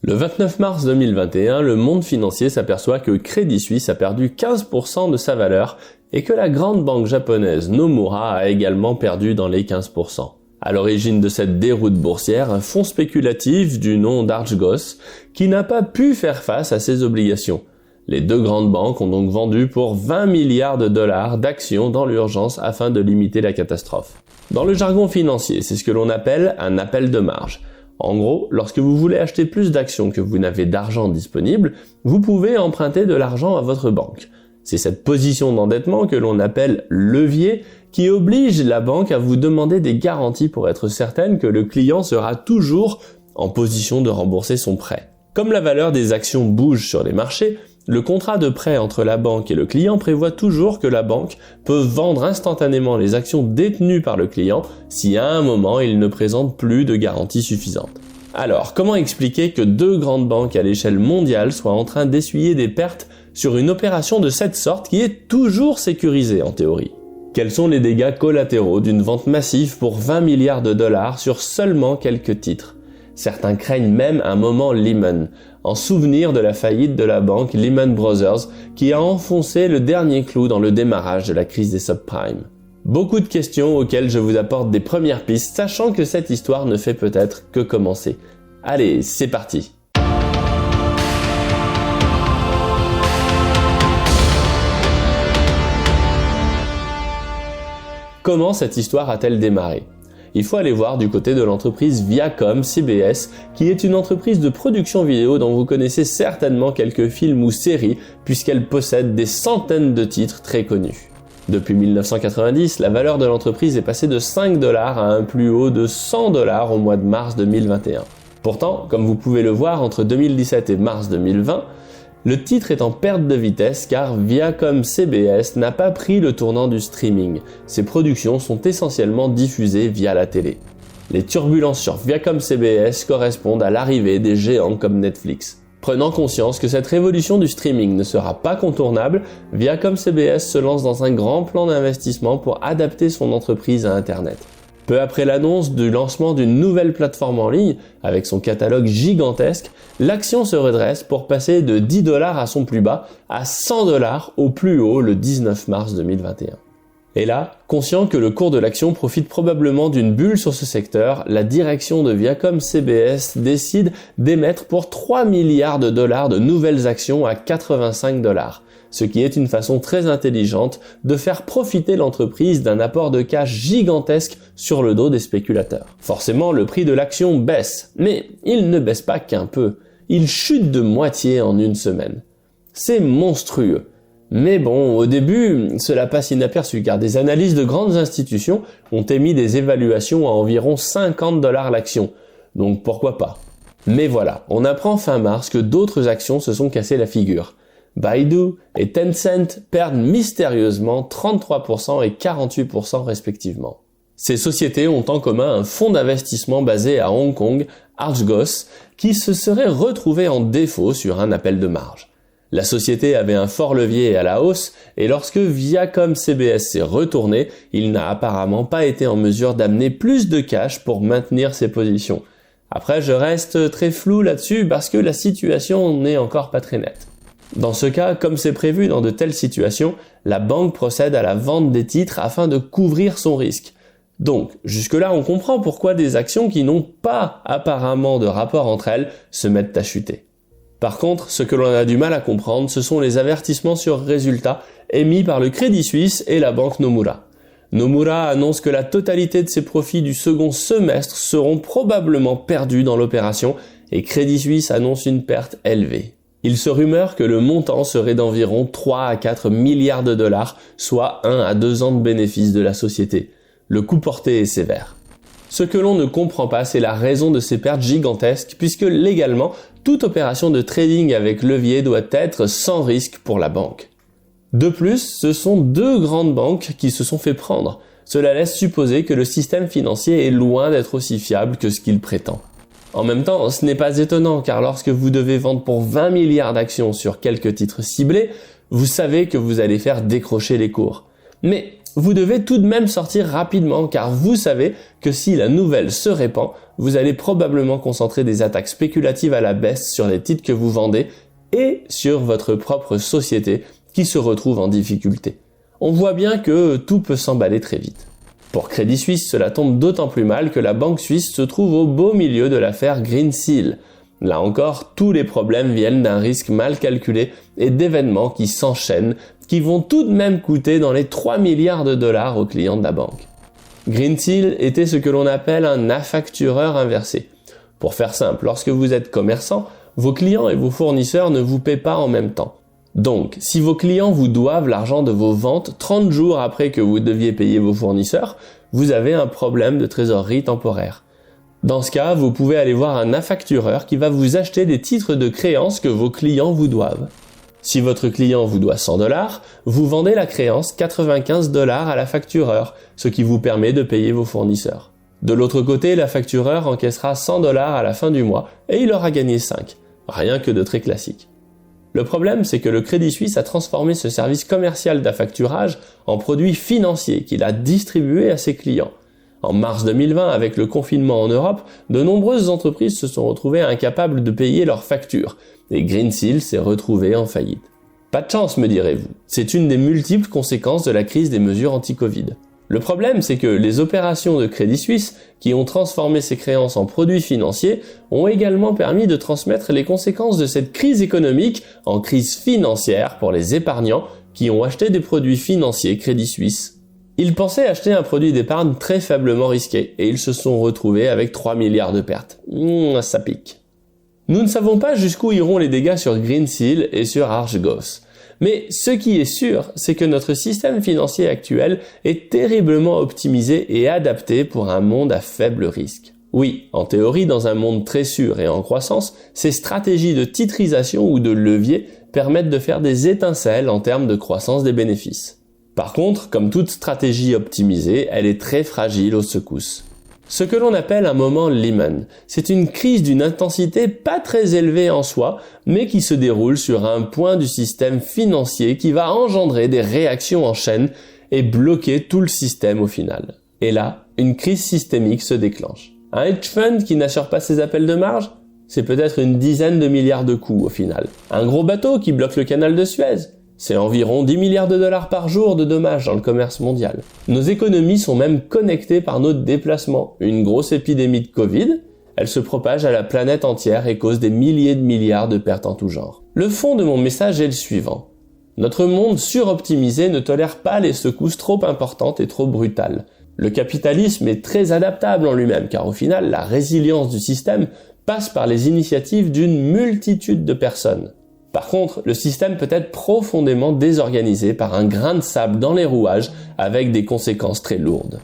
Le 29 mars 2021, le monde financier s'aperçoit que Crédit Suisse a perdu 15% de sa valeur et que la grande banque japonaise Nomura a également perdu dans les 15%. À l'origine de cette déroute boursière, un fonds spéculatif du nom d'Archegos qui n'a pas pu faire face à ses obligations. Les deux grandes banques ont donc vendu pour 20 milliards de dollars d'actions dans l'urgence afin de limiter la catastrophe. Dans le jargon financier, c'est ce que l'on appelle un appel de marge. En gros, lorsque vous voulez acheter plus d'actions que vous n'avez d'argent disponible, vous pouvez emprunter de l'argent à votre banque. C'est cette position d'endettement que l'on appelle levier qui oblige la banque à vous demander des garanties pour être certaine que le client sera toujours en position de rembourser son prêt. Comme la valeur des actions bouge sur les marchés, le contrat de prêt entre la banque et le client prévoit toujours que la banque peut vendre instantanément les actions détenues par le client si à un moment il ne présente plus de garantie suffisante. Alors, comment expliquer que deux grandes banques à l'échelle mondiale soient en train d'essuyer des pertes sur une opération de cette sorte qui est toujours sécurisée en théorie? Quels sont les dégâts collatéraux d'une vente massive pour 20 milliards de dollars sur seulement quelques titres? Certains craignent même un moment Lehman, en souvenir de la faillite de la banque Lehman Brothers qui a enfoncé le dernier clou dans le démarrage de la crise des subprimes. Beaucoup de questions auxquelles je vous apporte des premières pistes, sachant que cette histoire ne fait peut-être que commencer. Allez, c'est parti! Comment cette histoire a-t-elle démarré? Il faut aller voir du côté de l'entreprise Viacom CBS, qui est une entreprise de production vidéo dont vous connaissez certainement quelques films ou séries, puisqu'elle possède des centaines de titres très connus. Depuis 1990, la valeur de l'entreprise est passée de 5 $ à un plus haut de 100 $ au mois de mars 2021. Pourtant, comme vous pouvez le voir, entre 2017 et mars 2020, le titre est en perte de vitesse car Viacom CBS n'a pas pris le tournant du streaming. Ses productions sont essentiellement diffusées via la télé. Les turbulences sur Viacom CBS correspondent à l'arrivée des géants comme Netflix. Prenant conscience que cette révolution du streaming ne sera pas contournable, Viacom CBS se lance dans un grand plan d'investissement pour adapter son entreprise à Internet. Peu après l'annonce du lancement d'une nouvelle plateforme en ligne, avec son catalogue gigantesque, l'action se redresse pour passer de 10 $ à son plus bas à 100 $ au plus haut le 19 mars 2021. Et là, conscient que le cours de l'action profite probablement d'une bulle sur ce secteur, la direction de Viacom CBS décide d'émettre pour 3 milliards de dollars de nouvelles actions à 85 $, ce qui est une façon très intelligente de faire profiter l'entreprise d'un apport de cash gigantesque sur le dos des spéculateurs. Forcément, le prix de l'action baisse, mais il ne baisse pas qu'un peu, il chute de moitié en une semaine. C'est monstrueux. Mais bon, au début, cela passe inaperçu car des analystes de grandes institutions ont émis des évaluations à environ 50 $ l'action. Donc pourquoi pas? Mais voilà, on apprend fin mars que d'autres actions se sont cassées la figure. Baidu et Tencent perdent mystérieusement 33% et 48% respectivement. Ces sociétés ont en commun un fonds d'investissement basé à Hong Kong, Archegos, qui se serait retrouvé en défaut sur un appel de marge. La société avait un fort levier à la hausse et lorsque Viacom CBS s'est retourné, il n'a apparemment pas été en mesure d'amener plus de cash pour maintenir ses positions. Après, je reste très flou là-dessus parce que la situation n'est encore pas très nette. Dans ce cas, comme c'est prévu dans de telles situations, la banque procède à la vente des titres afin de couvrir son risque. Donc, jusque-là, on comprend pourquoi des actions qui n'ont pas apparemment de rapport entre elles se mettent à chuter. Par contre, ce que l'on a du mal à comprendre, ce sont les avertissements sur résultats émis par le Crédit Suisse et la banque Nomura. Nomura annonce que la totalité de ses profits du second semestre seront probablement perdus dans l'opération et Crédit Suisse annonce une perte élevée. Il se rumeur que le montant serait d'environ 3 à 4 milliards de dollars, soit 1 à 2 ans de bénéfices de la société. Le coup porté est sévère. Ce que l'on ne comprend pas, c'est la raison de ces pertes gigantesques, puisque légalement, toute opération de trading avec levier doit être sans risque pour la banque. De plus, ce sont deux grandes banques qui se sont fait prendre. Cela laisse supposer que le système financier est loin d'être aussi fiable que ce qu'il prétend. En même temps, ce n'est pas étonnant, car lorsque vous devez vendre pour 20 milliards d'actions sur quelques titres ciblés, vous savez que vous allez faire décrocher les cours. Mais vous devez tout de même sortir rapidement car vous savez que si la nouvelle se répand, vous allez probablement concentrer des attaques spéculatives à la baisse sur les titres que vous vendez et sur votre propre société qui se retrouve en difficulté. On voit bien que tout peut s'emballer très vite. Pour Crédit Suisse, cela tombe d'autant plus mal que la banque suisse se trouve au beau milieu de l'affaire Greensill. Là encore, tous les problèmes viennent d'un risque mal calculé et d'événements qui s'enchaînent, qui vont tout de même coûter dans les 3 milliards de dollars aux clients de la banque. Greensill était ce que l'on appelle un affactureur inversé. Pour faire simple, lorsque vous êtes commerçant, vos clients et vos fournisseurs ne vous paient pas en même temps. Donc, si vos clients vous doivent l'argent de vos ventes 30 jours après que vous deviez payer vos fournisseurs, vous avez un problème de trésorerie temporaire. Dans ce cas, vous pouvez aller voir un affactureur qui va vous acheter des titres de créance que vos clients vous doivent. Si votre client vous doit $100, vous vendez la créance $95 à l'affactureur, ce qui vous permet de payer vos fournisseurs. De l'autre côté, l'affactureur encaissera $100 à la fin du mois et il aura gagné 5. Rien que de très classique. Le problème, c'est que le Crédit Suisse a transformé ce service commercial d'affacturage en produit financier qu'il a distribué à ses clients. En mars 2020, avec le confinement en Europe, de nombreuses entreprises se sont retrouvées incapables de payer leurs factures, et Greensill s'est retrouvé en faillite. Pas de chance, me direz-vous. C'est une des multiples conséquences de la crise des mesures anti-Covid. Le problème, c'est que les opérations de Crédit Suisse, qui ont transformé ses créances en produits financiers, ont également permis de transmettre les conséquences de cette crise économique en crise financière pour les épargnants qui ont acheté des produits financiers Crédit Suisse. Ils pensaient acheter un produit d'épargne très faiblement risqué et ils se sont retrouvés avec 3 milliards de pertes. Ça pique. Nous ne savons pas jusqu'où iront les dégâts sur Greensill et sur Archegos. Mais ce qui est sûr, c'est que notre système financier actuel est terriblement optimisé et adapté pour un monde à faible risque. Oui, en théorie, dans un monde très sûr et en croissance, ces stratégies de titrisation ou de levier permettent de faire des étincelles en termes de croissance des bénéfices. Par contre, comme toute stratégie optimisée, elle est très fragile aux secousses. Ce que l'on appelle un moment Lehman, c'est une crise d'une intensité pas très élevée en soi, mais qui se déroule sur un point du système financier qui va engendrer des réactions en chaîne et bloquer tout le système au final. Et là, une crise systémique se déclenche. Un hedge fund qui n'assure pas ses appels de marge, c'est peut-être une dizaine de milliards de coûts au final. Un gros bateau qui bloque le canal de Suez, c'est environ 10 milliards de dollars par jour de dommages dans le commerce mondial. Nos économies sont même connectées par nos déplacements. Une grosse épidémie de Covid, elle se propage à la planète entière et cause des milliers de milliards de pertes en tout genre. Le fond de mon message est le suivant. Notre monde suroptimisé ne tolère pas les secousses trop importantes et trop brutales. Le capitalisme est très adaptable en lui-même, car au final, la résilience du système passe par les initiatives d'une multitude de personnes. Par contre, le système peut être profondément désorganisé par un grain de sable dans les rouages avec des conséquences très lourdes.